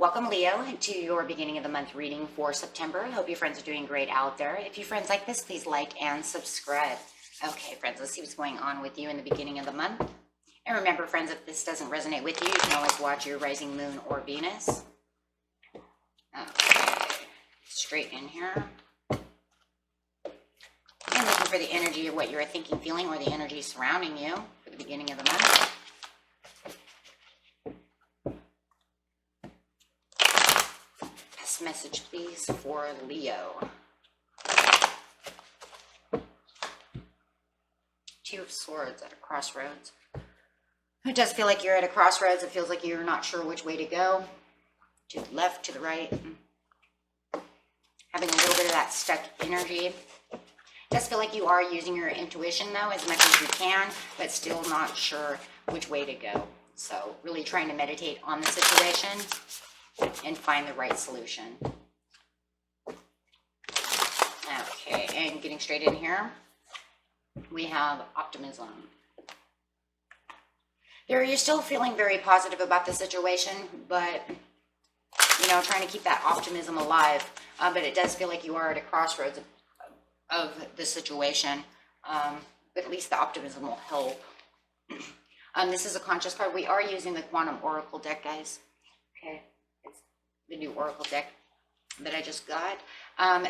Welcome, Leo, to your beginning of the month reading for September. Hope your friends are doing great out there. If you friends like this, please like and subscribe. Okay, friends, let's see what's going on with you in the beginning of the month. And remember, friends, if this doesn't resonate with you, you can always watch your rising moon or Venus. Okay, straight in here. And looking for the energy of what you're thinking, feeling, or the energy surrounding you for the beginning of the month. Best message, please, for Leo. Two of Swords at a crossroads. It does feel like you're at a crossroads. It feels like you're not sure which way to go. To the left, to the right. Having a little bit of that stuck energy. It does feel like you are using your intuition, though, as much as you can, but still not sure which way to go. So really trying to meditate on the situation and find the right solution. Okay, and getting straight in here, we have optimism. You're still feeling very positive about the situation, but, you know, trying to keep that optimism alive. But it does feel like you are at a crossroads of the situation. But at least the optimism will help. This is a conscious card. We are using the Quantum Oracle deck, guys. Okay, it's the new Oracle deck that I just got.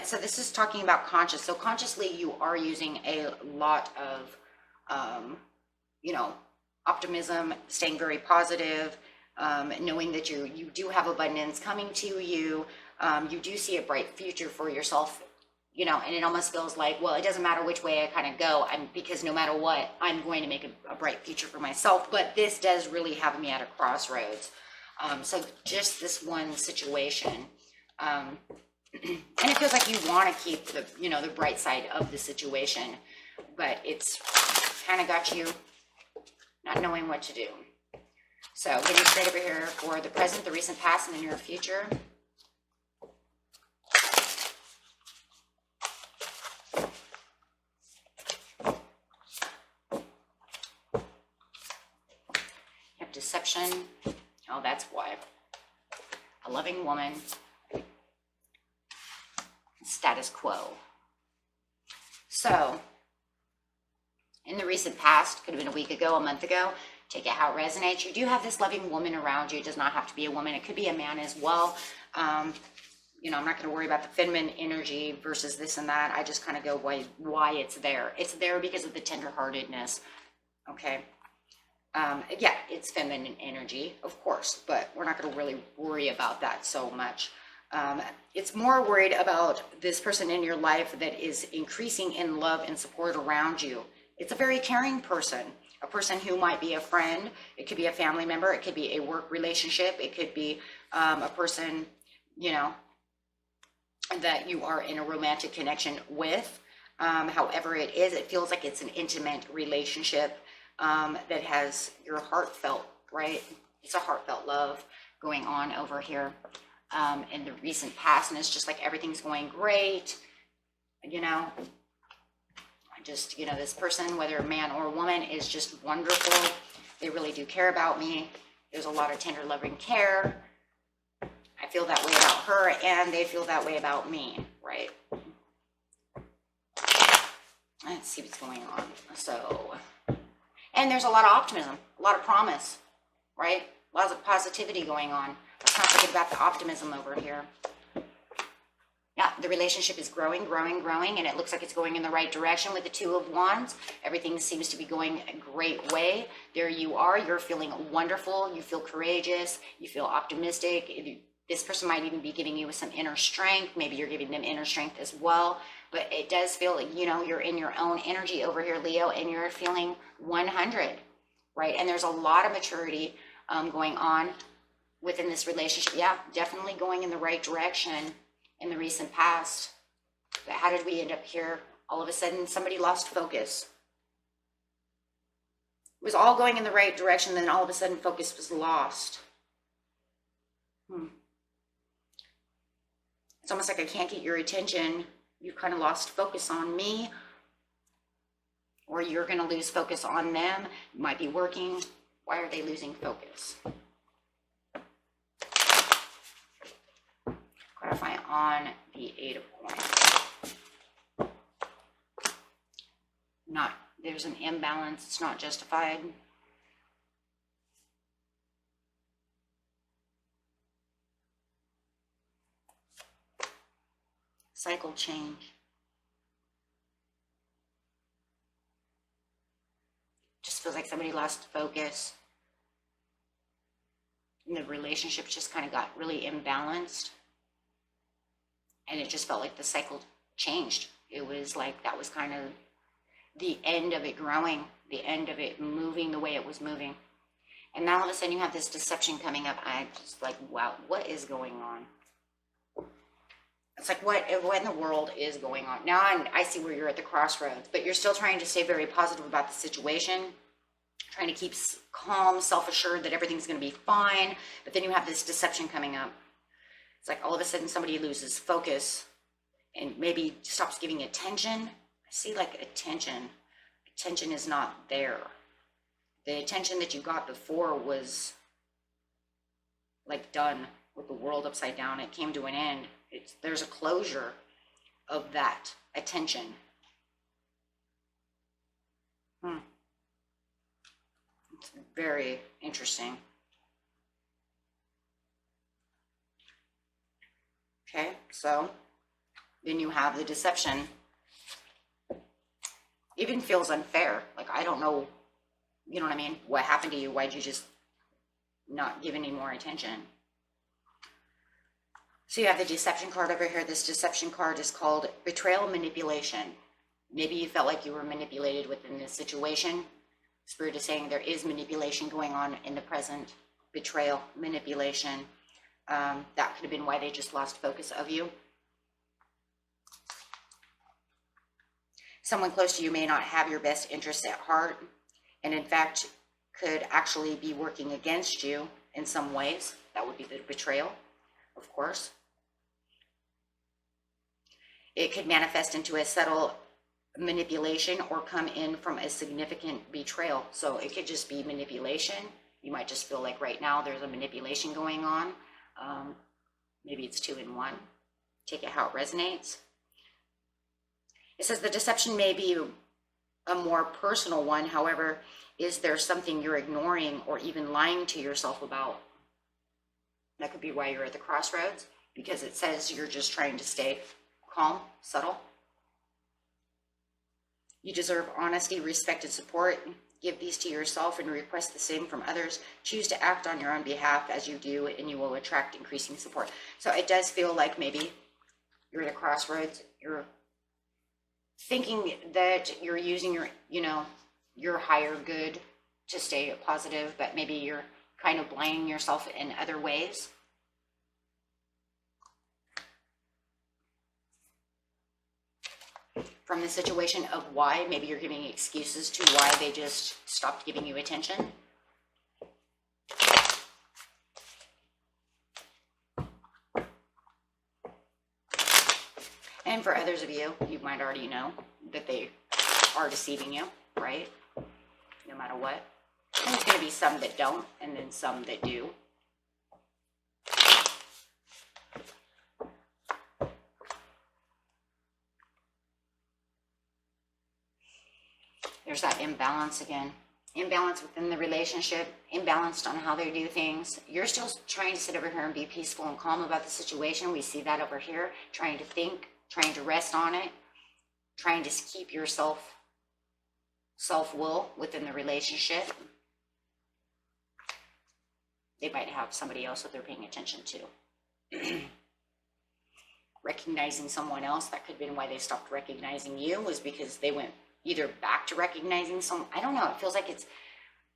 So this is talking about conscious. So consciously, you are using a lot of, you know, optimism, staying very positive, knowing that you do have abundance coming to you. You do see a bright future for yourself, you know, and it almost feels like, well, it doesn't matter which way I kind of go, because no matter what, I'm going to make a bright future for myself. But this does really have me at a crossroads. So just this one situation. And it feels like you want to keep the, you know, the bright side of the situation, but it's kind of got you not knowing what to do. So getting straight over here for the present, the recent past, and the near future. You have deception. Oh, that's why. A loving woman. Status quo. So in the recent past, could have been a week ago, a month ago, take it how it resonates. You do have this loving woman around you. It does not have to be a woman. It could be a man as well. You know, I'm not going to worry about the feminine energy versus this and that. I just kind of go why it's there. It's there because of the tenderheartedness. Okay. Yeah, it's feminine energy, of course, but we're not going to really worry about that so much. It's more worried about this person in your life that is increasing in love and support around you. It's a very caring person, a person who might be a friend. It could be a family member. It could be a work relationship. It could be a person, you know, that you are in a romantic connection with. However it is, it feels like it's an intimate relationship that has your heartfelt, right? It's a heartfelt love going on over here in the recent past. And it's just like everything's going great, you know. Just, you know, this person, whether a man or a woman, is just wonderful. They really do care about me. There's a lot of tender, loving care. I feel that way about her, and they feel that way about me, right? Let's see what's going on. So, and there's a lot of optimism, a lot of promise, right? Lots of positivity going on. Let's not forget about the optimism over here. Yeah, the relationship is growing, and it looks like it's going in the right direction with the Two of Wands. Everything seems to be going a great way. There you are. You're feeling wonderful. You feel courageous. You feel optimistic. This person might even be giving you some inner strength. Maybe you're giving them inner strength as well. But it does feel like, you know, you're in your own energy over here, Leo, and you're feeling 100, right? And there's a lot of maturity going on within this relationship. Yeah, definitely going in the right direction in the recent past. But how did we end up here? All of a sudden, somebody lost focus. It was all going in the right direction, then all of a sudden focus was lost. It's almost like I can't get your attention. You kind of lost focus on me, or you're going to lose focus on them. You might be working. Why are they losing focus? on the Eight of Coins. There's an imbalance. It's not justified. Cycle change. Just feels like somebody lost focus. And the relationship just kind of got really imbalanced. And it just felt like the cycle changed. It was like that was kind of the end of it growing, the end of it moving the way it was moving. And now all of a sudden you have this deception coming up. I just like, wow, what is going on? It's like, what in the world is going on? Now I see where you're at the crossroads, but you're still trying to stay very positive about the situation, trying to keep calm, self-assured that everything's going to be fine. But then you have this deception coming up. It's like all of a sudden somebody loses focus and maybe stops giving attention. I see like attention. Attention is not there. The attention that you got before was like done with the world upside down. It came to an end. There's a closure of that attention. It's very interesting. Okay, so then you have the deception. Even feels unfair. Like, I don't know, you know what I mean? What happened to you? Why'd you just not give any more attention? So you have the deception card over here. This deception card is called betrayal manipulation. Maybe you felt like you were manipulated within this situation. Spirit is saying there is manipulation going on in the present. Betrayal, manipulation. That could have been why they just lost focus of you. Someone close to you may not have your best interests at heart, and in fact could actually be working against you in some ways. That would be the betrayal, of course. It could manifest into a subtle manipulation or come in from a significant betrayal. So it could just be manipulation. You might just feel like right now there's a manipulation going on. Maybe it's 2 in 1. Take it how it resonates. It says the deception may be a more personal one. However, is there something you're ignoring or even lying to yourself about? That could be why you're at the crossroads, because it says you're just trying to stay calm, subtle. You deserve honesty, respect, and support. Give these to yourself and request the same from others. Choose to act on your own behalf as you do, and you will attract increasing support. So it does feel like maybe you're at a crossroads. You're thinking that you're using your higher good to stay positive, but maybe you're kind of blinding yourself in other ways. From the situation of why, maybe you're giving excuses to why they just stopped giving you attention. And for others of you, you might already know that they are deceiving you, right? No matter what. And there's going to be some that don't, and then some that do. There's that imbalance again. Imbalance within the relationship, imbalanced on how they do things. You're still trying to sit over here and be peaceful and calm about the situation. We see that over here. Trying to think, trying to rest on it, trying to keep your self-will within the relationship. They might have somebody else that they're paying attention to. Recognizing someone else, that could have been why they stopped recognizing you, was because they went either back to recognizing some, I don't know, it feels like it's,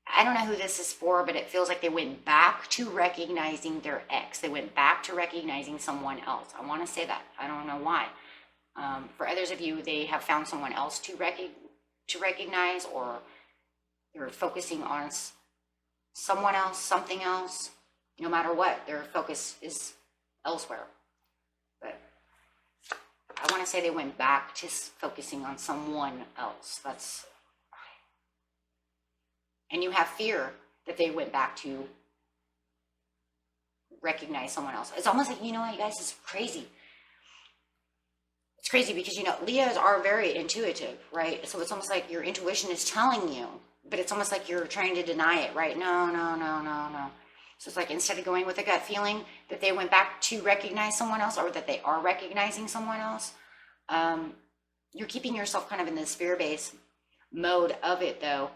I don't know who this is for, but it feels like they went back to recognizing their ex. They went back to recognizing someone else. I want to say that. I don't know why. For others of you, they have found someone else to recognize, or they're focusing on someone else, something else. No matter what, their focus is elsewhere. But I want to say they went back to focusing on someone else. And you have fear that they went back to recognize someone else. It's almost like, you know what, you guys, it's crazy. It's crazy because, you know, Leos are very intuitive, right? So it's almost like your intuition is telling you, but it's almost like you're trying to deny it, right? No, no, no, no, no. So it's like instead of going with a gut feeling that they went back to recognize someone else, or that they are recognizing someone else, you're keeping yourself kind of in this fear-based mode of it, though.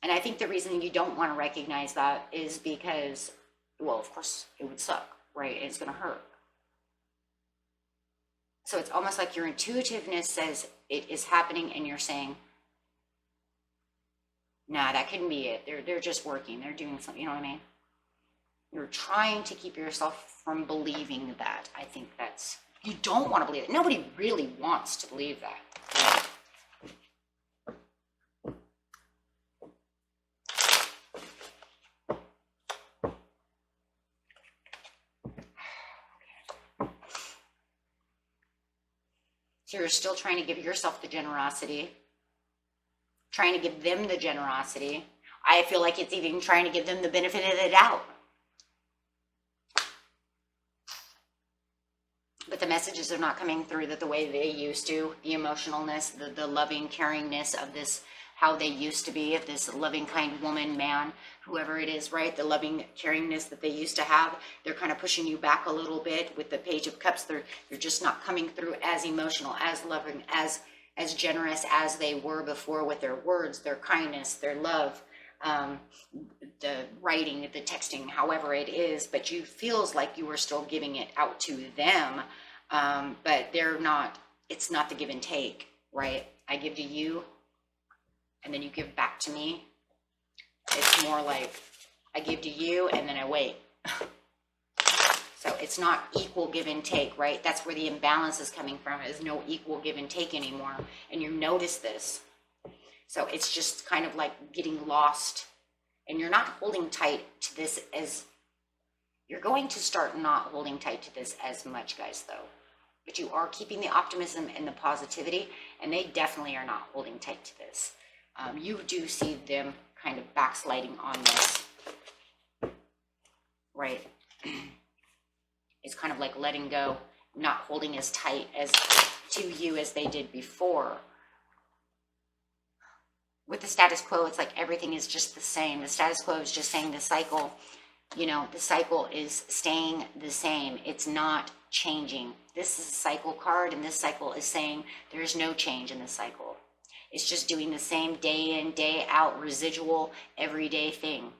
And I think the reason you don't want to recognize that is because, well, of course, it would suck, right? It's going to hurt. So it's almost like your intuitiveness says it is happening, and you're saying, nah, that couldn't be it. They're just working. They're doing something, you know what I mean? You're trying to keep yourself from believing that. I think that's, you don't want to believe it. Nobody really wants to believe that. So you're still trying to give yourself the generosity, trying to give them the generosity. I feel like it's even trying to give them the benefit of the doubt. But the messages are not coming through that the way they used to. The emotionalness, the loving caringness of this, how they used to be, of this loving, kind woman, man, whoever it is, right? The loving caringness that they used to have, they're kind of pushing you back a little bit with the Page of Cups. They're just not coming through as emotional, as loving, as generous as they were before with their words, their kindness, their love, the writing, the texting, however it is. But you feels like you are still giving it out to them, but they're not. It's not the give and take, right? I give to you, and then you give back to me. It's more like I give to you and then I wait. So it's not equal give and take, right? That's where the imbalance is coming from, is no equal give and take anymore. And you notice this. So it's just kind of like getting lost, and you're not holding tight to this as, you're going to start not holding tight to this as much, guys, though. But you are keeping the optimism and the positivity, and they definitely are not holding tight to this. You do see them kind of backsliding on this, right? It's kind of like letting go, not holding as tight as to you as they did before. With the status quo, it's like everything is just the same. The status quo is just saying the cycle, you know, the cycle is staying the same. It's not changing. This is a cycle card, and this cycle is saying there's no change in the cycle. It's just doing the same day in, day out, residual, everyday thing.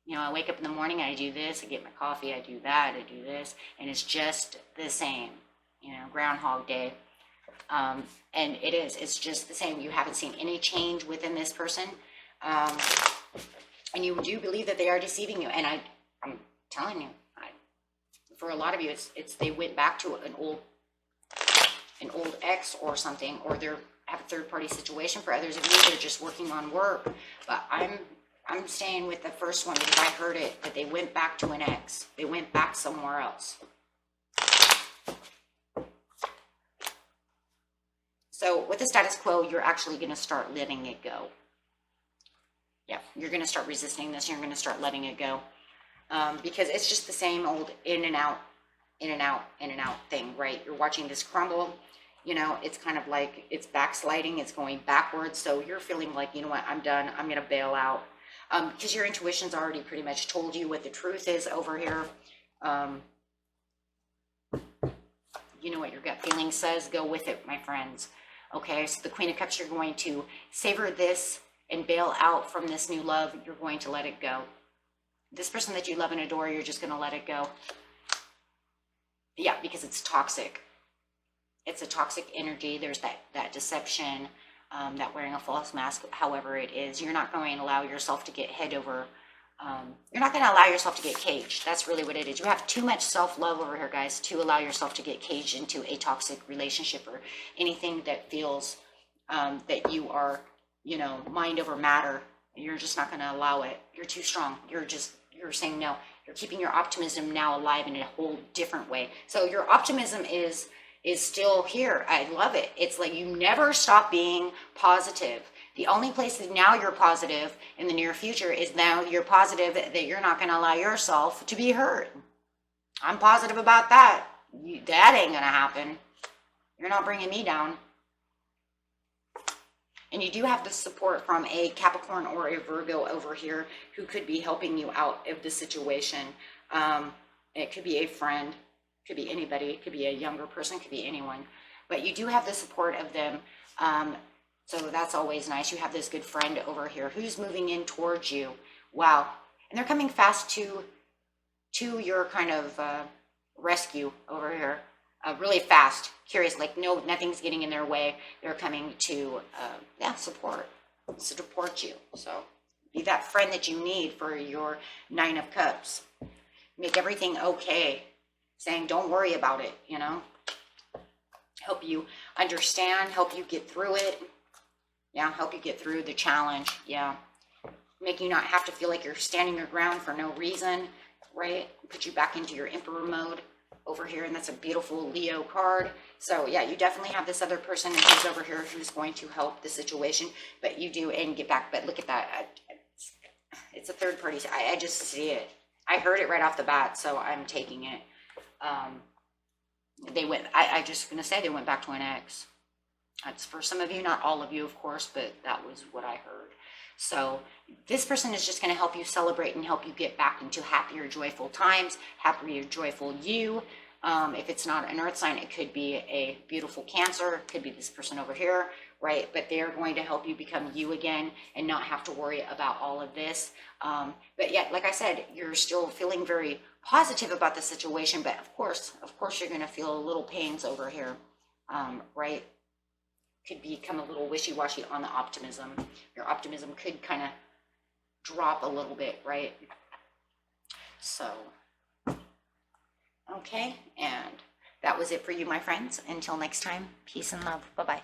You know, I wake up in the morning, I do this, I get my coffee, I do that, I do this, and it's just the same, you know, Groundhog Day. And it's just the same. You haven't seen any change within this person. And you do believe that they are deceiving you. And I'm telling you, for a lot of you, it's they went back to an old ex or something, or they're have a third party situation. For others of you, they're just working on work. But I'm staying with the first one because I heard it, that they went back to an ex. They went back somewhere else. So with the status quo, you're actually going to start letting it go. Yeah, you're going to start resisting this. You're going to start letting it go. Because it's just the same old in and out, in and out, in and out thing, right? You're watching this crumble. You know, it's kind of like it's backsliding. It's going backwards. So you're feeling like, you know what, I'm done. I'm going to bail out. Because your intuition's already pretty much told you what the truth is over here. You know what your gut feeling says. Go with it, my friends. Okay, so the Queen of Cups, you're going to savor this and bail out from this new love. You're going to let it go. This person that you love and adore, you're just going to let it go. Yeah, because it's toxic. It's a toxic energy. There's that deception, that wearing a false mask, however it is. You're not going to allow yourself to get head over. You're not going to allow yourself to get caged. That's really what it is. You have too much self-love over here, guys, to allow yourself to get caged into a toxic relationship or anything that feels that you are, you know, mind over matter. You're just not going to allow it. You're too strong. You're saying no. You're keeping your optimism now alive in a whole different way. So your optimism is still here. I love it. It's like you never stop being positive. The only place that now you're positive in the near future is now you're positive that you're not going to allow yourself to be hurt. I'm positive about that. that ain't gonna happen. You're not bringing me down. And you do have the support from a Capricorn or a Virgo over here who could be helping you out of the situation. It could be a friend, could be anybody, it could be a younger person, could be anyone. But you do have the support of them. So that's always nice. You have this good friend over here who's moving in towards you. Wow. And they're coming fast to your kind of rescue over here. Really fast, curious, like no, nothing's getting in their way. They're coming to, support you. So be that friend that you need for your 9 of Cups. Make everything okay. Saying, don't worry about it, you know. Help you understand, help you get through it. Yeah, help you get through the challenge. Yeah. Make you not have to feel like you're standing your ground for no reason, right? Put you back into your Emperor mode over here, and that's a beautiful Leo card. So yeah, you definitely have this other person who's over here who's going to help the situation, but you do and get back. But look at that, it's a third party. I just see it. I heard it right off the bat, so I'm taking it. I just gonna say they went back to an ex. That's for some of you, not all of you, of course, but that was what I heard. So this person is just going to help you celebrate and help you get back into happier, joyful times, happier, joyful you. If it's not an earth sign, it could be a beautiful Cancer. It could be this person over here, right? But they're going to help you become you again and not have to worry about all of this. But yet, like I said, you're still feeling very positive about the situation. But of course, you're going to feel a little pains over here, right? Could become a little wishy-washy on the optimism. Your optimism could kind of drop a little bit, right? So, okay, and that was it for you, my friends. Until next time, peace and love. Bye-bye.